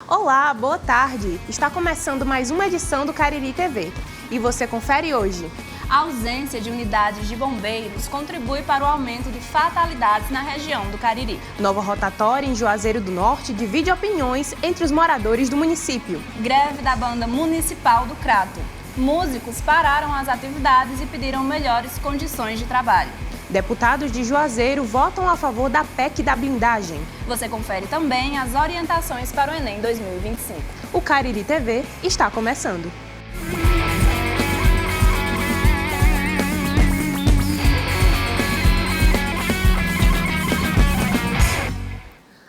Olá, boa tarde! Está começando mais uma edição do Cariri TV. E você confere hoje. A ausência de unidades de bombeiros contribui para o aumento de fatalidades na região do Cariri. Nova rotatória em Juazeiro do Norte divide opiniões entre os moradores do município. Greve da banda municipal do Crato. Músicos pararam as atividades e pediram melhores condições de trabalho. Deputados de Juazeiro votam a favor da PEC da blindagem. Você confere também as orientações para o Enem 2025. O Cariri TV está começando.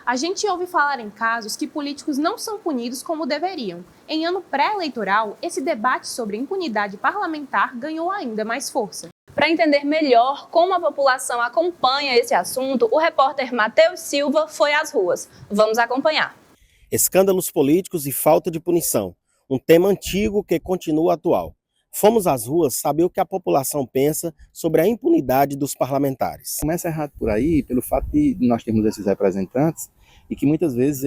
A gente ouve falar em casos que políticos não são punidos como deveriam. Em ano pré-eleitoral, esse debate sobre impunidade parlamentar ganhou ainda mais força. Para entender melhor como a população acompanha esse assunto, o repórter Matheus Silva foi às ruas. Vamos acompanhar. Escândalos políticos e falta de punição. Um tema antigo que continua atual. Fomos às ruas saber o que a população pensa sobre a impunidade dos parlamentares. Começa errado por aí, pelo fato de nós termos esses representantes e que muitas vezes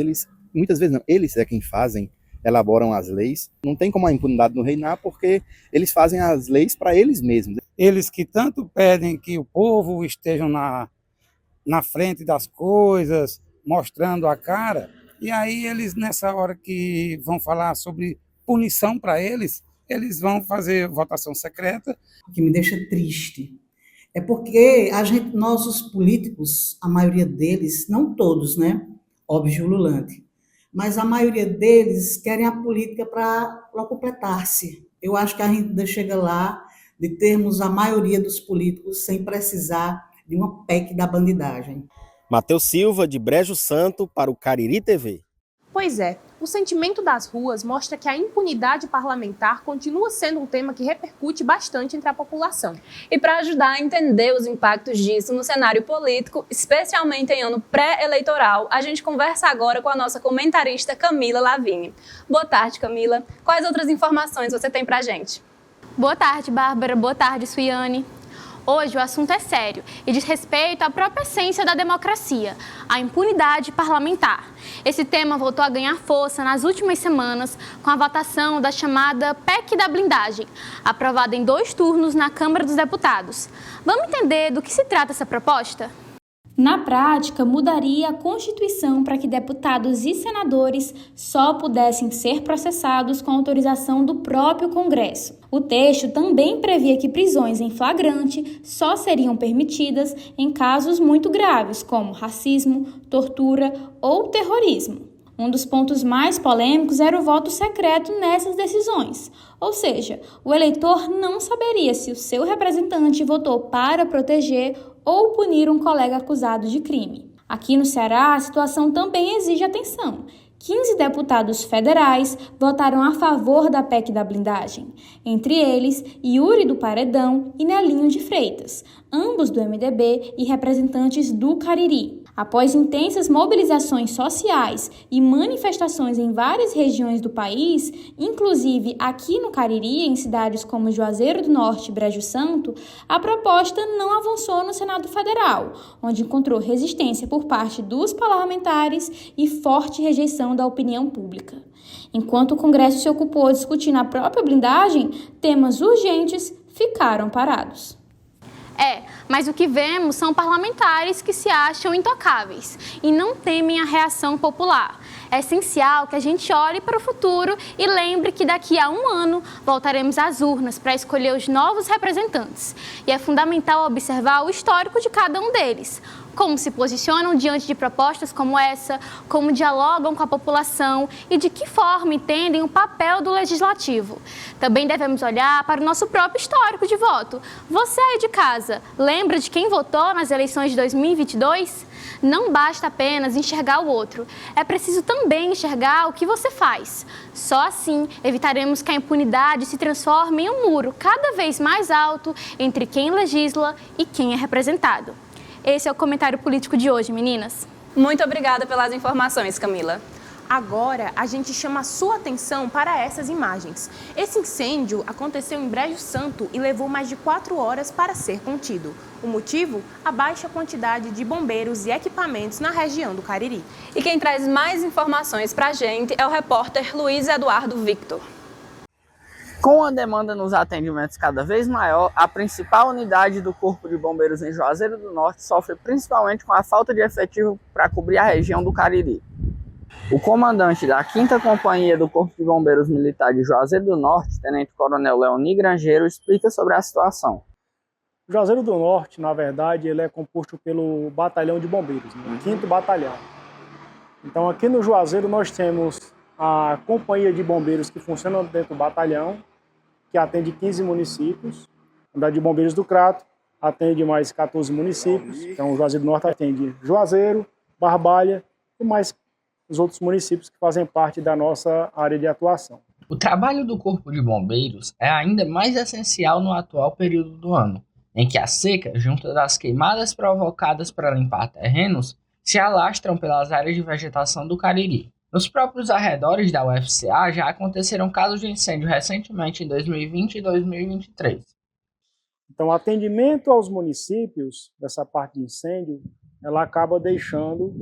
eles é quem fazem, elaboram as leis. Não tem como a impunidade não reinar porque eles fazem as leis para eles mesmos. Eles que tanto pedem que o povo esteja na frente das coisas, mostrando a cara, e aí eles, nessa hora que vão falar sobre punição para eles vão fazer votação secreta. O que me deixa triste é porque nós, os políticos, a maioria deles, não todos, né? Óbvio, ululante, mas a maioria deles querem a política para completar-se. Eu acho que a gente ainda chega lá de termos a maioria dos políticos sem precisar de uma PEC da bandidagem. Matheus Silva, de Brejo Santo, para o Cariri TV. Pois é, o sentimento das ruas mostra que a impunidade parlamentar continua sendo um tema que repercute bastante entre a população. E para ajudar a entender os impactos disso no cenário político, especialmente em ano pré-eleitoral, a gente conversa agora com a nossa comentarista Camila Lavigne. Boa tarde, Camila. Quais outras informações você tem pra gente? Boa tarde, Bárbara. Boa tarde, Suiane. Hoje o assunto é sério e diz respeito à própria essência da democracia, a impunidade parlamentar. Esse tema voltou a ganhar força nas últimas semanas com a votação da chamada PEC da blindagem, aprovada em 2 turnos na Câmara dos Deputados. Vamos entender do que se trata essa proposta? Na prática, mudaria a Constituição para que deputados e senadores só pudessem ser processados com autorização do próprio Congresso. O texto também previa que prisões em flagrante só seriam permitidas em casos muito graves, como racismo, tortura ou terrorismo. Um dos pontos mais polêmicos era o voto secreto nessas decisões, ou seja, o eleitor não saberia se o seu representante votou para proteger ou punir um colega acusado de crime. Aqui no Ceará, a situação também exige atenção. 15 deputados federais votaram a favor da PEC da blindagem, entre eles Yuri do Paredão e Nelinho de Freitas, ambos do MDB e representantes do Cariri. Após intensas mobilizações sociais e manifestações em várias regiões do país, inclusive aqui no Cariri, em cidades como Juazeiro do Norte e Brejo Santo, a proposta não avançou no Senado Federal, onde encontrou resistência por parte dos parlamentares e forte rejeição da opinião pública. Enquanto o Congresso se ocupou discutindo a própria blindagem, temas urgentes ficaram parados. Mas o que vemos são parlamentares que se acham intocáveis e não temem a reação popular. É essencial que a gente olhe para o futuro e lembre que daqui a 1 ano voltaremos às urnas para escolher os novos representantes. E é fundamental observar o histórico de cada um deles. Como se posicionam diante de propostas como essa, como dialogam com a população e de que forma entendem o papel do legislativo. Também devemos olhar para o nosso próprio histórico de voto. Você aí de casa, lembra de quem votou nas eleições de 2022? Não basta apenas enxergar o outro, é preciso também enxergar o que você faz. Só assim evitaremos que a impunidade se transforme em um muro cada vez mais alto entre quem legisla e quem é representado. Esse é o comentário político de hoje, meninas. Muito obrigada pelas informações, Camila. Agora, a gente chama a sua atenção para essas imagens. Esse incêndio aconteceu em Brejo Santo e levou mais de 4 horas para ser contido. O motivo? A baixa quantidade de bombeiros e equipamentos na região do Cariri. E quem traz mais informações para a gente é o repórter Luiz Eduardo Victor. Com a demanda nos atendimentos cada vez maior, a principal unidade do Corpo de Bombeiros em Juazeiro do Norte sofre principalmente com a falta de efetivo para cobrir a região do Cariri. O comandante da 5ª Companhia do Corpo de Bombeiros Militar de Juazeiro do Norte, Tenente Coronel Leoni Grangeiro, explica sobre a situação. O Juazeiro do Norte, na verdade, ele é composto pelo Batalhão de Bombeiros, né? 5º Batalhão. Então, aqui no Juazeiro, nós temos a Companhia de Bombeiros que funciona dentro do batalhão, que atende 15 municípios. A Unidade de Bombeiros do Crato atende mais 14 municípios. Então, o Juazeiro do Norte atende Juazeiro, Barbalha e mais os outros municípios que fazem parte da nossa área de atuação. O trabalho do Corpo de Bombeiros é ainda mais essencial no atual período do ano, em que a seca, junto das queimadas provocadas para limpar terrenos, se alastram pelas áreas de vegetação do Cariri. Nos próprios arredores da UFCA já aconteceram casos de incêndio recentemente em 2020 e 2023. Então, o atendimento aos municípios dessa parte de incêndio, ela acaba deixando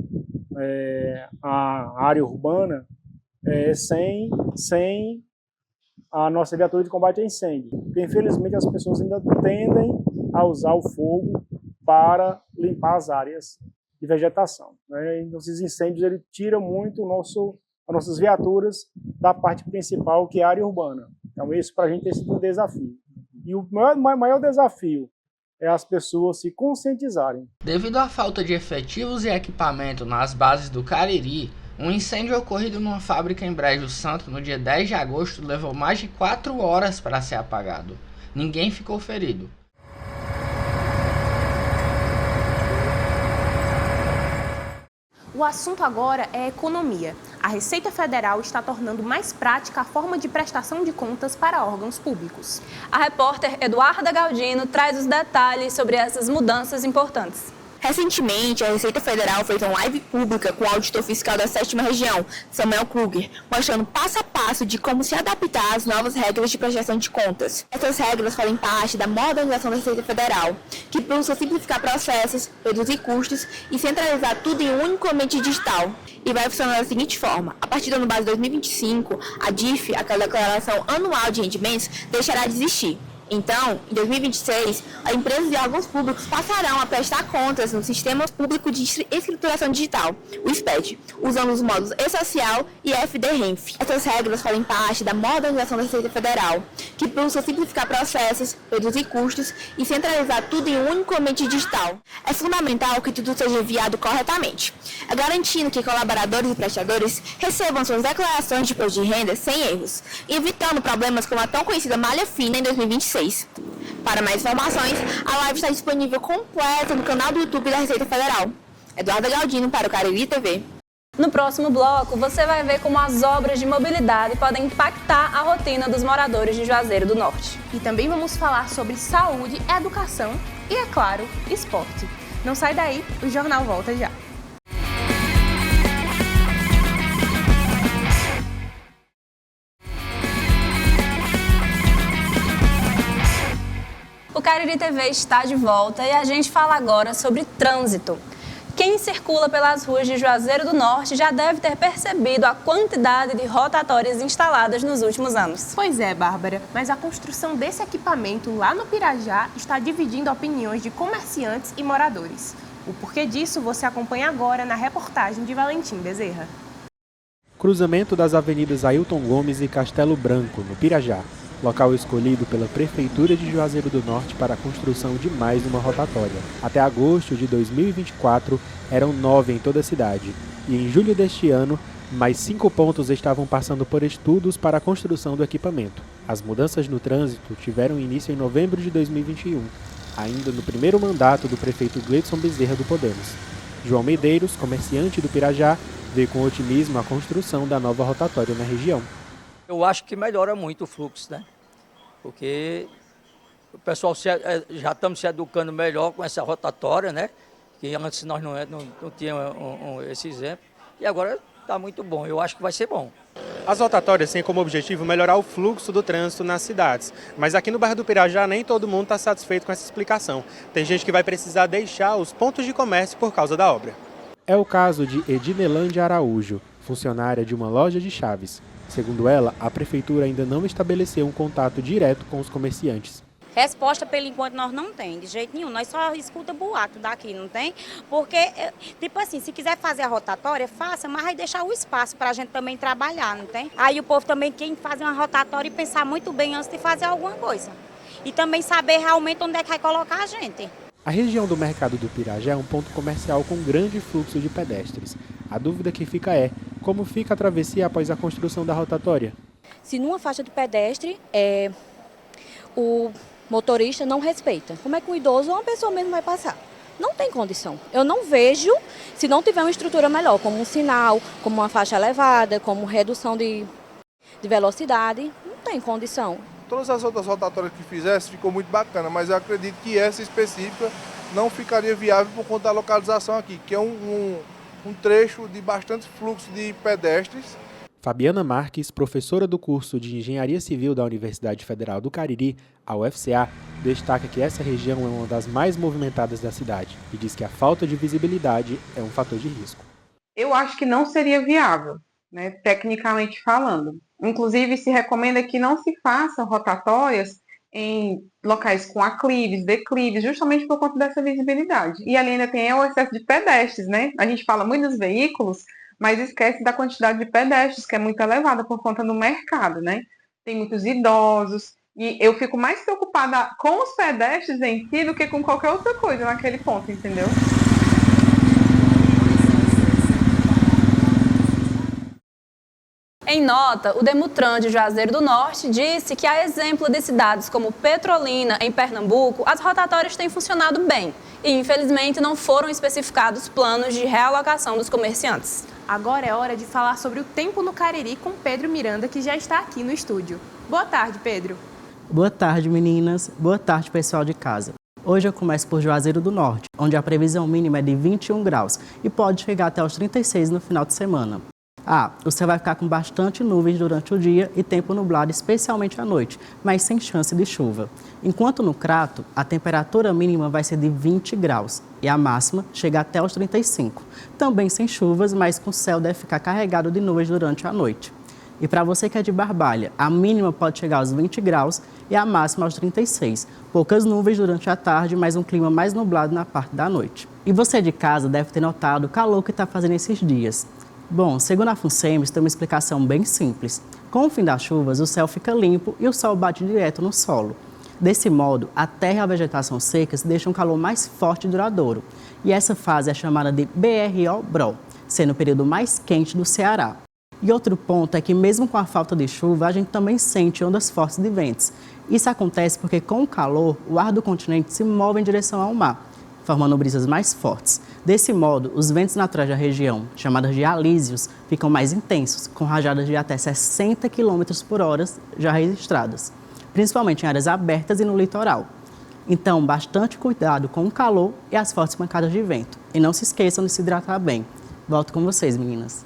a área urbana sem a nossa viatura de combate a incêndio. Porque, infelizmente, as pessoas ainda tendem a usar o fogo para limpar as áreas de vegetação, né? Então, esses incêndios ele tira muito as nossas viaturas da parte principal, que é a área urbana. Então, isso para a gente tem sido um desafio. E o maior desafio é as pessoas se conscientizarem. Devido à falta de efetivos e equipamento nas bases do Cariri, um incêndio ocorrido numa fábrica em Brejo Santo no dia 10 de agosto levou mais de 4 horas para ser apagado. Ninguém ficou ferido. O assunto agora é economia. A Receita Federal está tornando mais prática a forma de prestação de contas para órgãos públicos. A repórter Eduarda Galdino traz os detalhes sobre essas mudanças importantes. Recentemente, a Receita Federal fez uma live pública com o auditor fiscal da 7ª Região, Samuel Kruger, mostrando passo a passo de como se adaptar às novas regras de prestação de contas. Essas regras fazem parte da modernização da Receita Federal, que busca simplificar processos, reduzir custos e centralizar tudo em um único ambiente digital. E vai funcionar da seguinte forma: a partir do ano base 2025, a DIF, aquela declaração anual de rendimentos, deixará de existir. Então, em 2026, as empresas e órgãos públicos passarão a prestar contas no Sistema Público de Escrituração Digital, o SPED, usando os módulos E-Social e FD-RENF. Essas regras fazem parte da modernização da Receita Federal, que busca simplificar processos, reduzir custos e centralizar tudo em um único ambiente digital. É fundamental que tudo seja enviado corretamente, garantindo que colaboradores e prestadores recebam suas declarações de imposto de renda sem erros, evitando problemas como a tão conhecida malha fina em 2026. Para mais informações, a live está disponível completa no canal do YouTube da Receita Federal. Eduarda Galdino para o Cariri TV. No próximo bloco, você vai ver como as obras de mobilidade podem impactar a rotina dos moradores de Juazeiro do Norte. E também vamos falar sobre saúde, educação e, é claro, esporte. Não sai daí, o jornal volta já. O Cariri TV está de volta e a gente fala agora sobre trânsito. Quem circula pelas ruas de Juazeiro do Norte já deve ter percebido a quantidade de rotatórias instaladas nos últimos anos. Pois é, Bárbara, mas a construção desse equipamento lá no Pirajá está dividindo opiniões de comerciantes e moradores. O porquê disso você acompanha agora na reportagem de Valentim Bezerra. Cruzamento das avenidas Ailton Gomes e Castelo Branco, no Pirajá. Local escolhido pela Prefeitura de Juazeiro do Norte para a construção de mais uma rotatória. Até agosto de 2024, eram 9 em toda a cidade. E em julho deste ano, mais 5 pontos estavam passando por estudos para a construção do equipamento. As mudanças no trânsito tiveram início em novembro de 2021, ainda no primeiro mandato do prefeito Gleidson Bezerra do Podemos. João Medeiros, comerciante do Pirajá, vê com otimismo a construção da nova rotatória na região. Eu acho que melhora muito o fluxo, né? Porque o pessoal já estamos se educando melhor com essa rotatória, né? Que antes nós não tínhamos esse exemplo. E agora está muito bom. Eu acho que vai ser bom. As rotatórias têm como objetivo melhorar o fluxo do trânsito nas cidades. Mas aqui no bairro do Pirajá nem todo mundo está satisfeito com essa explicação. Tem gente que vai precisar deixar os pontos de comércio por causa da obra. É o caso de Edinelândia Araújo, funcionária de uma loja de chaves. Segundo ela, a prefeitura ainda não estabeleceu um contato direto com os comerciantes. Resposta, pelo enquanto, nós não tem, de jeito nenhum. Nós só escuta boato daqui, não tem? Porque, tipo assim, se quiser fazer a rotatória, faça, mas aí deixar o espaço para a gente também trabalhar, não tem? Aí o povo também tem que fazer uma rotatória e pensar muito bem antes de fazer alguma coisa. E também saber realmente onde é que vai colocar a gente. A região do Mercado do Pirajá é um ponto comercial com grande fluxo de pedestres. A dúvida que fica é, como fica a travessia após a construção da rotatória? Se numa faixa de pedestre, o motorista não respeita, como é que um idoso ou uma pessoa mesmo vai passar? Não tem condição. Eu não vejo, se não tiver uma estrutura melhor, como um sinal, como uma faixa elevada, como redução de velocidade, não tem condição. Todas as outras rotatórias que fizesse ficou muito bacana, mas eu acredito que essa específica não ficaria viável por conta da localização aqui, que é um trecho de bastante fluxo de pedestres. Fabiana Marques, professora do curso de Engenharia Civil da Universidade Federal do Cariri, a UFCA, destaca que essa região é uma das mais movimentadas da cidade e diz que a falta de visibilidade é um fator de risco. Eu acho que não seria viável, né, tecnicamente falando. Inclusive, se recomenda que não se façam rotatórias em locais com aclives, declives, justamente por conta dessa visibilidade. E ali ainda tem o excesso de pedestres, né? A gente fala muito dos veículos, mas esquece da quantidade de pedestres, que é muito elevada por conta do mercado, né? Tem muitos idosos, e eu fico mais preocupada com os pedestres em si do que com qualquer outra coisa naquele ponto, entendeu? Em nota, o Demutran de Juazeiro do Norte disse que, a exemplo de cidades como Petrolina, em Pernambuco, as rotatórias têm funcionado bem e, infelizmente, não foram especificados planos de realocação dos comerciantes. Agora é hora de falar sobre o tempo no Cariri com Pedro Miranda, que já está aqui no estúdio. Boa tarde, Pedro. Boa tarde, meninas. Boa tarde, pessoal de casa. Hoje eu começo por Juazeiro do Norte, onde a previsão mínima é de 21 graus e pode chegar até os 36 no final de semana. O céu vai ficar com bastante nuvens durante o dia e tempo nublado, especialmente à noite, mas sem chance de chuva. Enquanto no Crato, a temperatura mínima vai ser de 20 graus e a máxima chega até os 35. Também sem chuvas, mas com o céu deve ficar carregado de nuvens durante a noite. E para você que é de Barbalha, a mínima pode chegar aos 20 graus e a máxima aos 36. Poucas nuvens durante a tarde, mas um clima mais nublado na parte da noite. E você de casa deve ter notado o calor que está fazendo esses dias. Bom, segundo a FUNSEMES, tem uma explicação bem simples. Com o fim das chuvas, o céu fica limpo e o sol bate direto no solo. Desse modo, a terra e a vegetação secas deixam um calor mais forte e duradouro. E essa fase é chamada de BRO-BRO, sendo o período mais quente do Ceará. E outro ponto é que, mesmo com a falta de chuva, a gente também sente ondas fortes de ventos. Isso acontece porque, com o calor, o ar do continente se move em direção ao mar, formando brisas mais fortes. Desse modo, os ventos naturais da região, chamados de alísios, ficam mais intensos, com rajadas de até 60 km por hora já registradas, principalmente em áreas abertas e no litoral. Então, bastante cuidado com o calor e as fortes pancadas de vento. E não se esqueçam de se hidratar bem. Volto com vocês, meninas.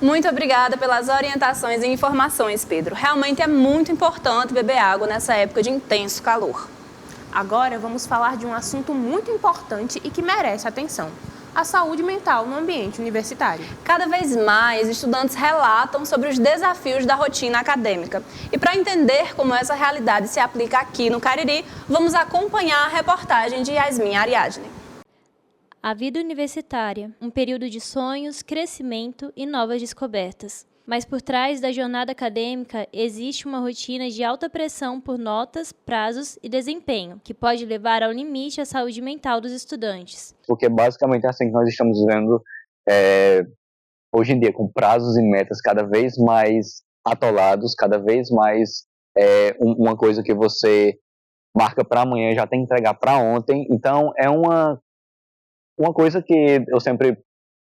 Muito obrigada pelas orientações e informações, Pedro. Realmente é muito importante beber água nessa época de intenso calor. Agora vamos falar de um assunto muito importante e que merece atenção: a saúde mental no ambiente universitário. Cada vez mais, estudantes relatam sobre os desafios da rotina acadêmica. E para entender como essa realidade se aplica aqui no Cariri, vamos acompanhar a reportagem de Yasmin Ariadne. A vida universitária, um período de sonhos, crescimento e novas descobertas. Mas por trás da jornada acadêmica existe uma rotina de alta pressão por notas, prazos e desempenho, que pode levar ao limite a saúde mental dos estudantes. Porque basicamente é assim que nós estamos vivendo hoje em dia, com prazos e metas cada vez mais atolados, cada vez mais uma coisa que você marca para amanhã já tem que entregar para ontem. Então é uma coisa que eu sempre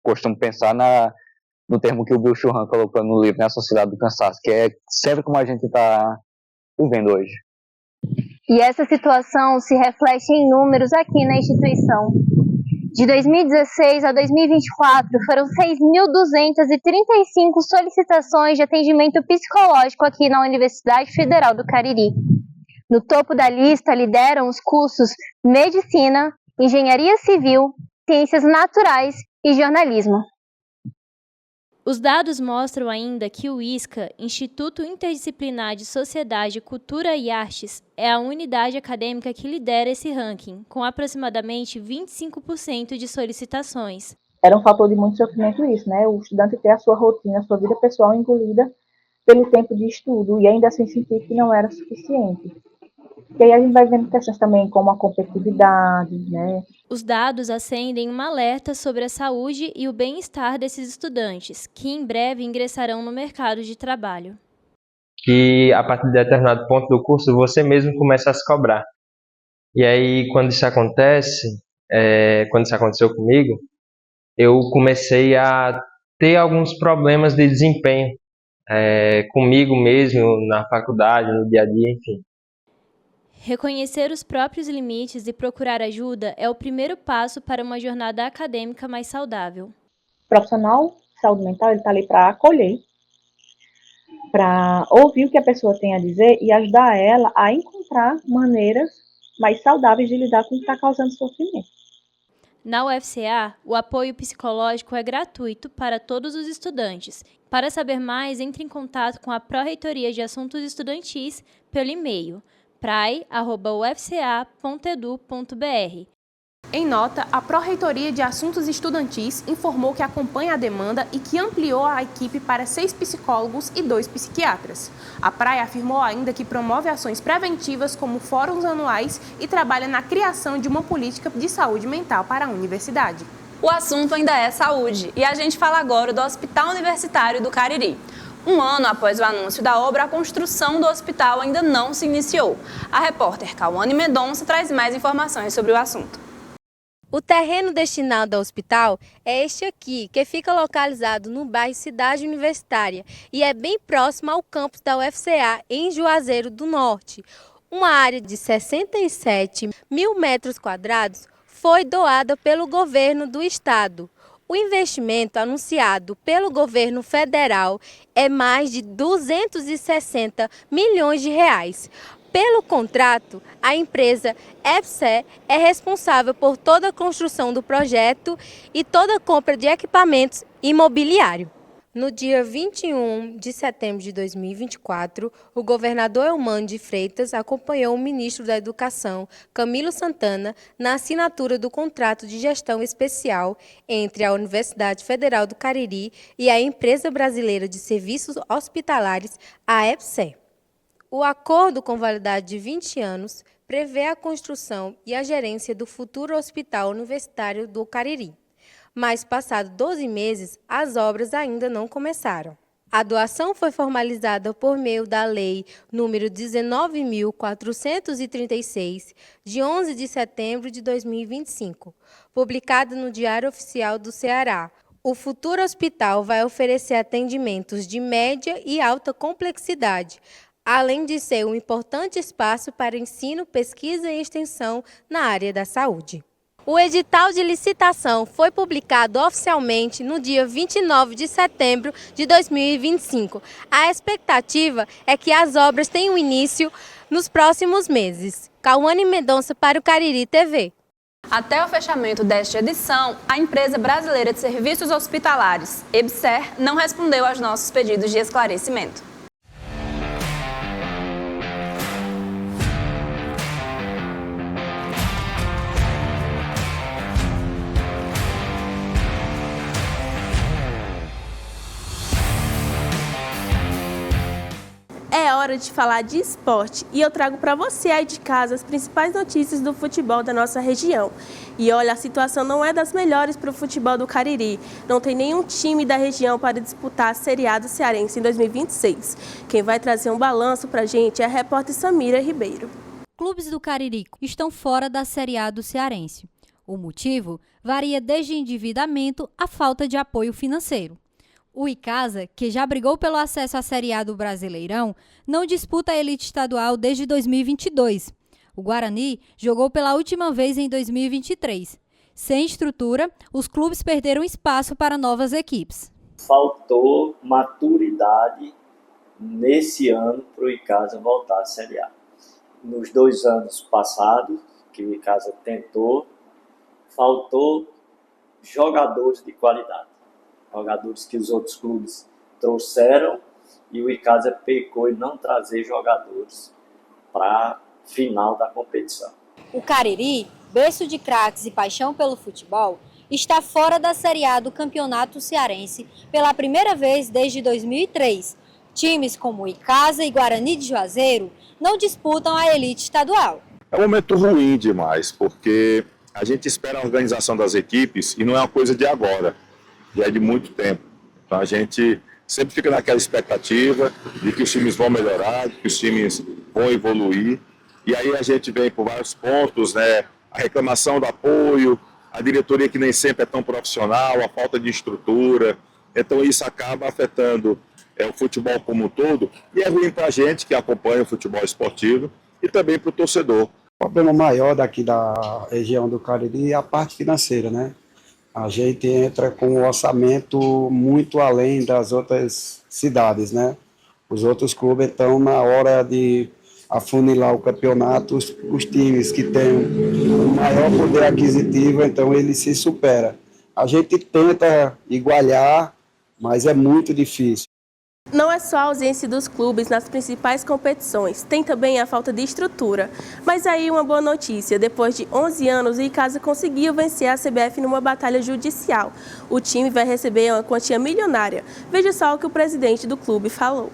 costumo pensar no termo que o Bill Churran colocou no livro, A Sociedade do Cansaço, que é sempre como a gente está vivendo hoje. E essa situação se reflete em números aqui na instituição. De 2016 a 2024, foram 6.235 solicitações de atendimento psicológico aqui na Universidade Federal do Cariri. No topo da lista lideram os cursos Medicina, Engenharia Civil, Ciências Naturais e Jornalismo. Os dados mostram ainda que o ISCA, Instituto Interdisciplinar de Sociedade, Cultura e Artes, é a unidade acadêmica que lidera esse ranking, com aproximadamente 25% de solicitações. Era um fator de muito sofrimento isso, né? O estudante ter a sua rotina, a sua vida pessoal engolida pelo tempo de estudo e ainda assim sentir que não era suficiente. E aí a gente vai vendo questões também como a competitividade, né? Os dados acendem um alerta sobre a saúde e o bem-estar desses estudantes, que em breve ingressarão no mercado de trabalho. Que a partir de determinado ponto do curso você mesmo começa a se cobrar. E aí quando isso acontece, quando isso aconteceu comigo, eu comecei a ter alguns problemas de desempenho comigo mesmo, na faculdade, no dia a dia, enfim. Reconhecer os próprios limites e procurar ajuda é o primeiro passo para uma jornada acadêmica mais saudável. O profissional de saúde mental está ali para acolher, para ouvir o que a pessoa tem a dizer e ajudar ela a encontrar maneiras mais saudáveis de lidar com o que está causando sofrimento. Na UFCA, o apoio psicológico é gratuito para todos os estudantes. Para saber mais, entre em contato com a Pró-Reitoria de Assuntos Estudantis pelo e-mail prai@ufca.edu.br. Em nota, a Pró-Reitoria de Assuntos Estudantis informou que acompanha a demanda e que ampliou a equipe para 6 psicólogos e 2 psiquiatras. A Praia afirmou ainda que promove ações preventivas como fóruns anuais e trabalha na criação de uma política de saúde mental para a universidade. O assunto ainda é saúde e a gente fala agora do Hospital Universitário do Cariri. Um ano após o anúncio da obra, a construção do hospital ainda não se iniciou. A repórter Cauane Mendonça traz mais informações sobre o assunto. O terreno destinado ao hospital é este aqui, que fica localizado no bairro Cidade Universitária e é bem próximo ao campus da UFCA, em Juazeiro do Norte. Uma área de 67 mil metros quadrados foi doada pelo governo do estado. O investimento anunciado pelo governo federal é mais de 260 milhões de reais. Pelo contrato, a empresa EPSE é responsável por toda a construção do projeto e toda a compra de equipamentos imobiliários. No dia 21 de setembro de 2024, o governador Eumano de Freitas acompanhou o ministro da Educação, Camilo Santana, na assinatura do contrato de gestão especial entre a Universidade Federal do Cariri e a Empresa Brasileira de Serviços Hospitalares, a EPSE. O acordo, com validade de 20 anos, prevê a construção e a gerência do futuro Hospital Universitário do Cariri. Mas, passados 12 meses, as obras ainda não começaram. A doação foi formalizada por meio da Lei nº 19.436, de 11 de setembro de 2025, publicada no Diário Oficial do Ceará. O futuro hospital vai oferecer atendimentos de média e alta complexidade, além de ser um importante espaço para ensino, pesquisa e extensão na área da saúde. O edital de licitação foi publicado oficialmente no dia 29 de setembro de 2025. A expectativa é que as obras tenham início nos próximos meses. Cauane Mendonça para o Cariri TV. Até o fechamento desta edição, a Empresa Brasileira de Serviços Hospitalares, EBSER, não respondeu aos nossos pedidos de esclarecimento. É hora de falar de esporte e eu trago para você aí de casa as principais notícias do futebol da nossa região. E olha, a situação não é das melhores para o futebol do Cariri. Não tem nenhum time da região para disputar a Série A do Cearense em 2026. Quem vai trazer um balanço para a gente é a repórter Samira Ribeiro. Clubes do Cariri estão fora da Série A do Cearense. O motivo varia desde endividamento à falta de apoio financeiro. O Icasa, que já brigou pelo acesso à Série A do Brasileirão, não disputa a elite estadual desde 2022. O Guarani jogou pela última vez em 2023. Sem estrutura, os clubes perderam espaço para novas equipes. Faltou maturidade nesse ano para o Icasa voltar à Série A. Nos 2 anos passados, que o Icasa tentou, faltou jogadores de qualidade. Jogadores que os outros clubes trouxeram e o Icasa pecou em não trazer jogadores para a final da competição. O Cariri, berço de craques e paixão pelo futebol, está fora da Série A do Campeonato Cearense pela primeira vez desde 2003. Times como Icasa e Guarani de Juazeiro não disputam a elite estadual. É um momento ruim demais, porque a gente espera a organização das equipes e não é uma coisa de agora, já é de muito tempo. Então a gente sempre fica naquela expectativa de que os times vão melhorar, de que os times vão evoluir. E aí a gente vem por vários pontos, né? A reclamação do apoio, a diretoria que nem sempre é tão profissional, a falta de estrutura. Então isso acaba afetando o futebol como um todo, e é ruim para a gente que acompanha o futebol esportivo e também para o torcedor. O problema maior daqui da região do Cariri é a parte financeira, né? A gente entra com um orçamento muito além das outras cidades, né? Os outros clubes, então, na hora de afunilar o campeonato, os times que têm o maior poder aquisitivo, então ele se supera. A gente tenta igualar, mas é muito difícil. Não é só a ausência dos clubes nas principais competições, tem também a falta de estrutura. Mas aí uma boa notícia, depois de 11 anos, o Icasa conseguiu vencer a CBF numa batalha judicial. O time vai receber uma quantia milionária. Veja só o que o presidente do clube falou.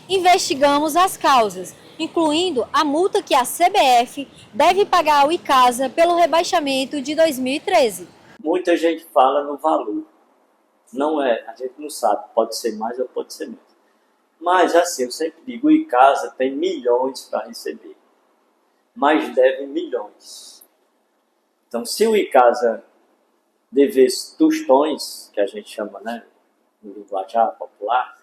Investigamos as causas, incluindo a multa que a CBF deve pagar ao Icasa pelo rebaixamento de 2013. Muita gente fala no valor. Não é, a gente não sabe, pode ser mais ou pode ser menos. Mas assim, eu sempre digo, o Icasa tem milhões para receber, mas deve milhões. Então, se o Icasa devesse tostões, que a gente chama, né, no linguajar popular,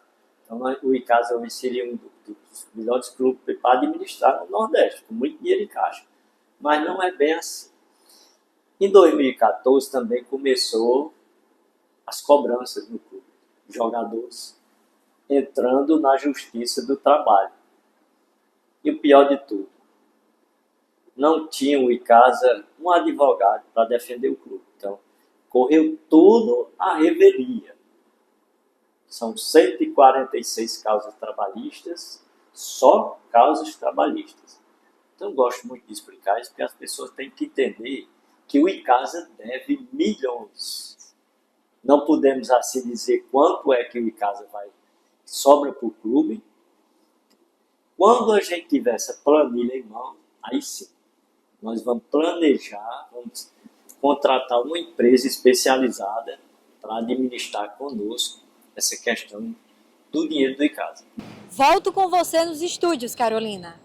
então o Icasa hoje seria um dos melhores clubes para administrar no Nordeste, com muito dinheiro em caixa. Mas não é bem assim. Em 2014 também começou as cobranças no clube, jogadores entrando na justiça do trabalho. E o pior de tudo, não tinha o Icasa um advogado para defender o clube. Então, correu tudo à revelia. São 146 causas trabalhistas, só causas trabalhistas. Então, eu gosto muito de explicar isso, porque as pessoas têm que entender que o Icasa deve milhões. Não podemos assim dizer quanto é que o Icasa sobra para o clube. Quando a gente tiver essa planilha em mão, aí sim, nós vamos planejar, vamos contratar uma empresa especializada para administrar conosco essa questão do dinheiro do Icasa. Volto com você nos estúdios, Carolina.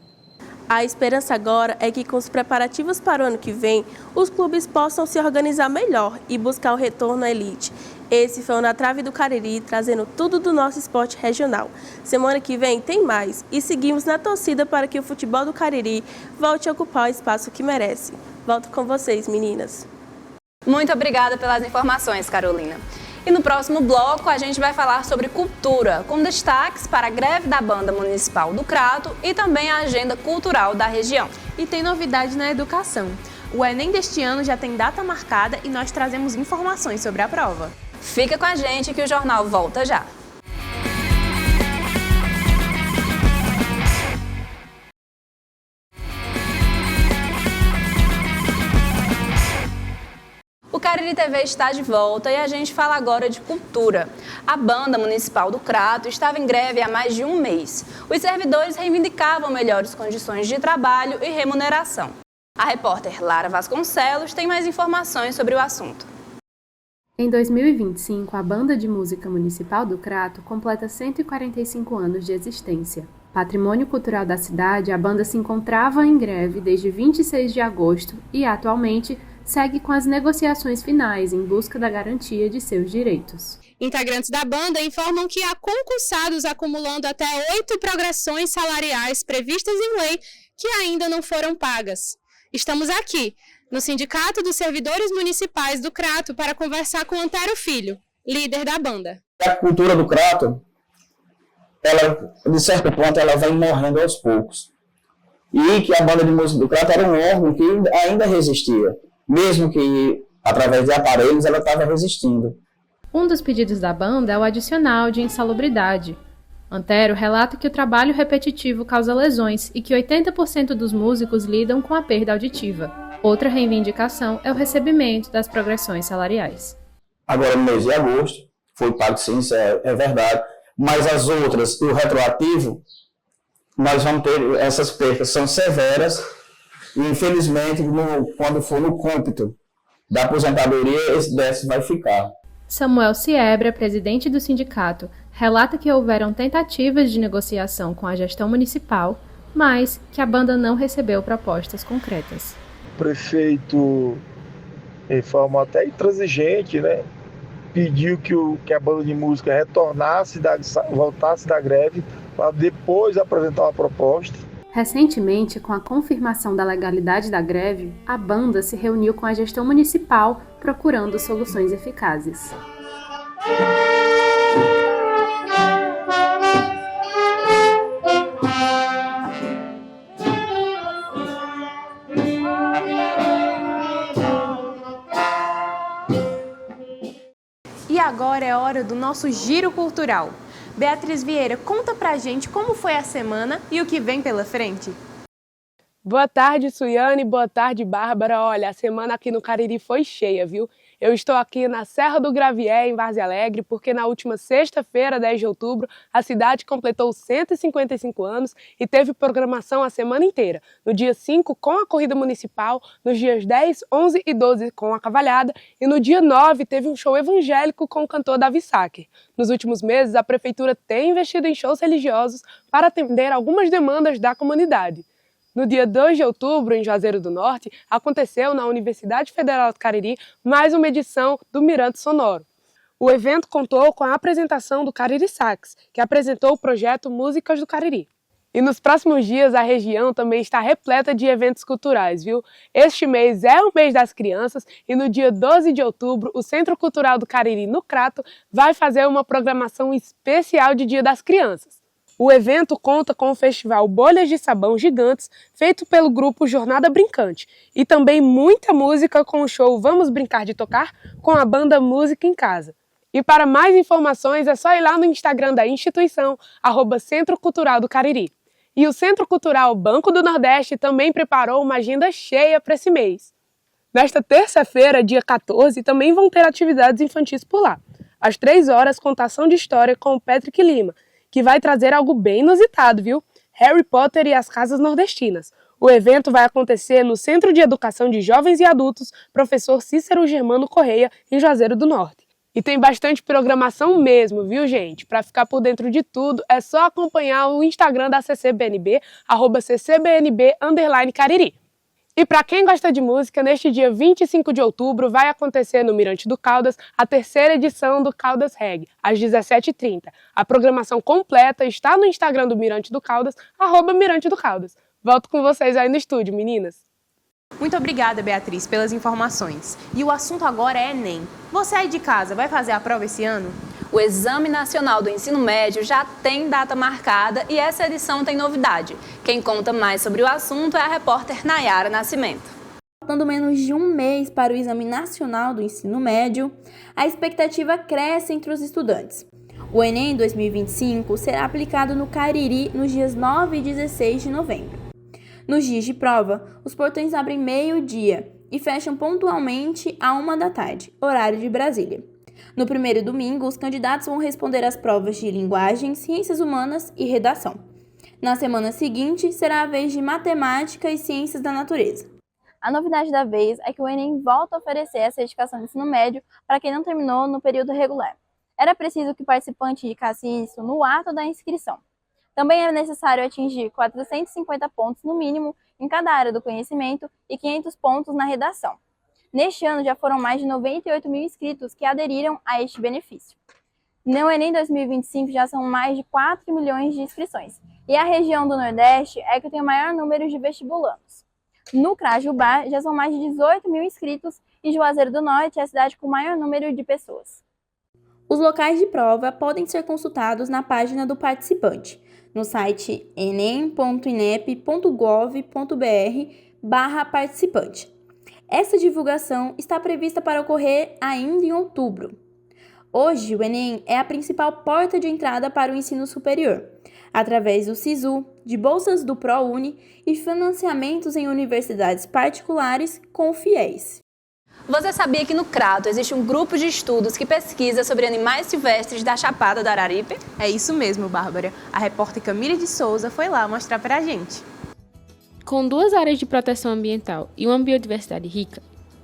A esperança agora é que com os preparativos para o ano que vem, os clubes possam se organizar melhor e buscar o retorno à elite. Esse foi o Na Trave do Cariri, trazendo tudo do nosso esporte regional. Semana que vem tem mais e seguimos na torcida para que o futebol do Cariri volte a ocupar o espaço que merece. Volto com vocês, meninas. Muito obrigada pelas informações, Carolina. E no próximo bloco a gente vai falar sobre cultura, com destaques para a greve da Banda Municipal do Crato e também a agenda cultural da região. E tem novidade na educação. O Enem deste ano já tem data marcada e nós trazemos informações sobre a prova. Fica com a gente que o jornal volta já. O Cariri TV está de volta e a gente fala agora de cultura. A Banda Municipal do Crato estava em greve há mais de um mês. Os servidores reivindicavam melhores condições de trabalho e remuneração. A repórter Lara Vasconcelos tem mais informações sobre o assunto. Em 2025, a Banda de Música Municipal do Crato completa 145 anos de existência. Patrimônio cultural da cidade, a banda se encontrava em greve desde 26 de agosto e, atualmente, segue com as negociações finais em busca da garantia de seus direitos. Integrantes da banda informam que há concursados acumulando até 8 progressões salariais previstas em lei que ainda não foram pagas. Estamos aqui, no Sindicato dos Servidores Municipais do Crato para conversar com Antero Filho, líder da banda. A cultura do Crato, ela, de certo ponto, ela vai morrendo aos poucos. E que a banda de música do Crato era um órgão que ainda resistia. Mesmo que através de aparelhos ela estava resistindo. Um dos pedidos da banda é o adicional de insalubridade. Antero relata que o trabalho repetitivo causa lesões e que 80% dos músicos lidam com a perda auditiva. Outra reivindicação é o recebimento das progressões salariais. Agora, no mês de agosto, foi pago sim, isso é verdade, mas as outras, o retroativo, nós vamos ter, essas perdas são severas e, infelizmente, quando for no cômpito da aposentadoria, esse déficit vai ficar. Samuel Siebra, presidente do sindicato, relata que houveram tentativas de negociação com a gestão municipal, mas que a banda não recebeu propostas concretas. O prefeito, de forma até intransigente, né, pediu que a banda de música retornasse, voltasse da greve, para depois apresentar uma proposta. Recentemente, com a confirmação da legalidade da greve, a banda se reuniu com a gestão municipal procurando soluções eficazes. E agora é hora do nosso giro cultural. Beatriz Vieira, conta pra gente como foi a semana e o que vem pela frente. Boa tarde, Suiane. Boa tarde, Bárbara. Olha, a semana aqui no Cariri foi cheia, viu? Eu estou aqui na Serra do Gravier, em Várzea Alegre, porque na última sexta-feira, 10 de outubro, a cidade completou 155 anos e teve programação a semana inteira. No dia 5, com a corrida municipal, nos dias 10, 11 e 12, com a cavalhada, e no dia 9, teve um show evangélico com o cantor Davi Sacker. Nos últimos meses, a prefeitura tem investido em shows religiosos para atender algumas demandas da comunidade. No dia 2 de outubro, em Juazeiro do Norte, aconteceu na Universidade Federal do Cariri mais uma edição do Mirante Sonoro. O evento contou com a apresentação do Cariri Sax, que apresentou o projeto Músicas do Cariri. E nos próximos dias a região também está repleta de eventos culturais, viu? Este mês é o mês das crianças e no dia 12 de outubro o Centro Cultural do Cariri, no Crato, vai fazer uma programação especial de Dia das Crianças. O evento conta com o festival Bolhas de Sabão Gigantes, feito pelo grupo Jornada Brincante, e também muita música com o show Vamos Brincar de Tocar, com a banda Música em Casa. E para mais informações é só ir lá no Instagram da instituição, @Centro Cultural do Cariri. E o Centro Cultural Banco do Nordeste também preparou uma agenda cheia para esse mês. Nesta terça-feira, dia 14, também vão ter atividades infantis por lá. Às 3 horas, contação de história com o Patrick Lima, que vai trazer algo bem inusitado, viu? Harry Potter e as Casas Nordestinas. O evento vai acontecer no Centro de Educação de Jovens e Adultos, Professor Cícero Germano Correia, em Juazeiro do Norte. E tem bastante programação mesmo, viu, gente? Para ficar por dentro de tudo, é só acompanhar o Instagram da CCBNB, @CCBNB_Cariri. E para quem gosta de música, neste dia 25 de outubro vai acontecer no Mirante do Caldas a terceira edição do Caldas Reggae, às 17h30. A programação completa está no Instagram do Mirante do Caldas, @Mirante do Caldas. Volto com vocês aí no estúdio, meninas. Muito obrigada, Beatriz, pelas informações. E o assunto agora é Enem. Você aí de casa vai fazer a prova esse ano? O Exame Nacional do Ensino Médio já tem data marcada e essa edição tem novidade. Quem conta mais sobre o assunto é a repórter Nayara Nascimento. Faltando menos de um mês para o Exame Nacional do Ensino Médio, a expectativa cresce entre os estudantes. O Enem 2025 será aplicado no Cariri nos dias 9 e 16 de novembro. Nos dias de prova, os portões abrem meio-dia e fecham pontualmente à 1 da tarde, horário de Brasília. No primeiro domingo, os candidatos vão responder às provas de linguagem, ciências humanas e redação. Na semana seguinte, será a vez de matemática e ciências da natureza. A novidade da vez é que o Enem volta a oferecer essa certificação de ensino médio para quem não terminou no período regular. Era preciso que o participante indicasse isso no ato da inscrição. Também é necessário atingir 450 pontos no mínimo em cada área do conhecimento e 500 pontos na redação. Neste ano, já foram mais de 98 mil inscritos que aderiram a este benefício. No Enem 2025, já são mais de 4 milhões de inscrições. E a região do Nordeste é que tem o maior número de vestibulandos. No Crajubá, já são mais de 18 mil inscritos e Juazeiro do Norte é a cidade com o maior número de pessoas. Os locais de prova podem ser consultados na página do participante, no site enem.inep.gov.br/participante. Essa divulgação está prevista para ocorrer ainda em outubro. Hoje, o Enem é a principal porta de entrada para o ensino superior, através do SISU, de bolsas do ProUni e financiamentos em universidades particulares com o FIES. Você sabia que no Crato existe um grupo de estudos que pesquisa sobre animais silvestres da Chapada do Araripe? É isso mesmo, Bárbara. A repórter Camille de Souza foi lá mostrar pra gente. Com 2 áreas de proteção ambiental e uma biodiversidade rica,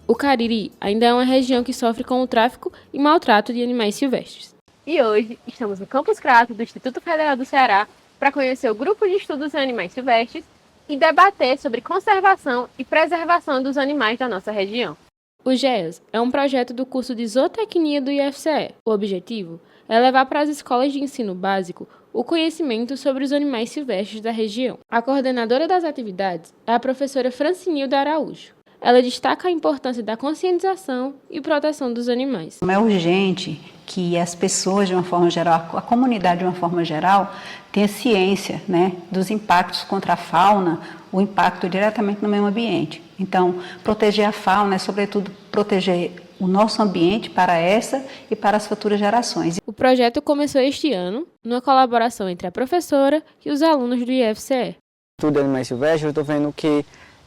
o Cariri ainda é uma região que sofre com o tráfico e maltrato de animais silvestres. E hoje estamos no Campus Crato do Instituto Federal do Ceará para conhecer o grupo de estudos em animais silvestres e debater sobre conservação e preservação dos animais da nossa região. O GEAS é um projeto do curso de Zootecnia do IFCE. O objetivo é levar para as escolas de ensino básico o conhecimento sobre os animais silvestres da região. A coordenadora das atividades é a professora Francinilda Araújo. Ela destaca a importância da conscientização e proteção dos animais. É urgente que as pessoas, de uma forma geral, a comunidade, de uma forma geral, tenha ciência, dos impactos contra a fauna, o impacto diretamente no meio ambiente. Então, proteger a fauna é, sobretudo, proteger o nosso ambiente para essa e para as futuras gerações. O projeto começou este ano, numa colaboração entre a professora e os alunos do IFCE. Tudo animais silvestres, eu estou vendo que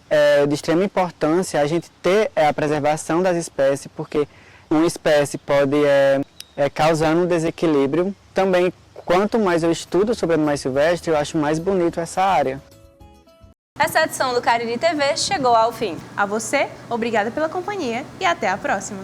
é de extrema importância a gente ter a preservação das espécies, porque uma espécie pode causar um desequilíbrio. Também, quanto mais eu estudo sobre animais silvestres, eu acho mais bonito essa área. Essa edição do Cariri TV chegou ao fim. A você, obrigada pela companhia e até a próxima.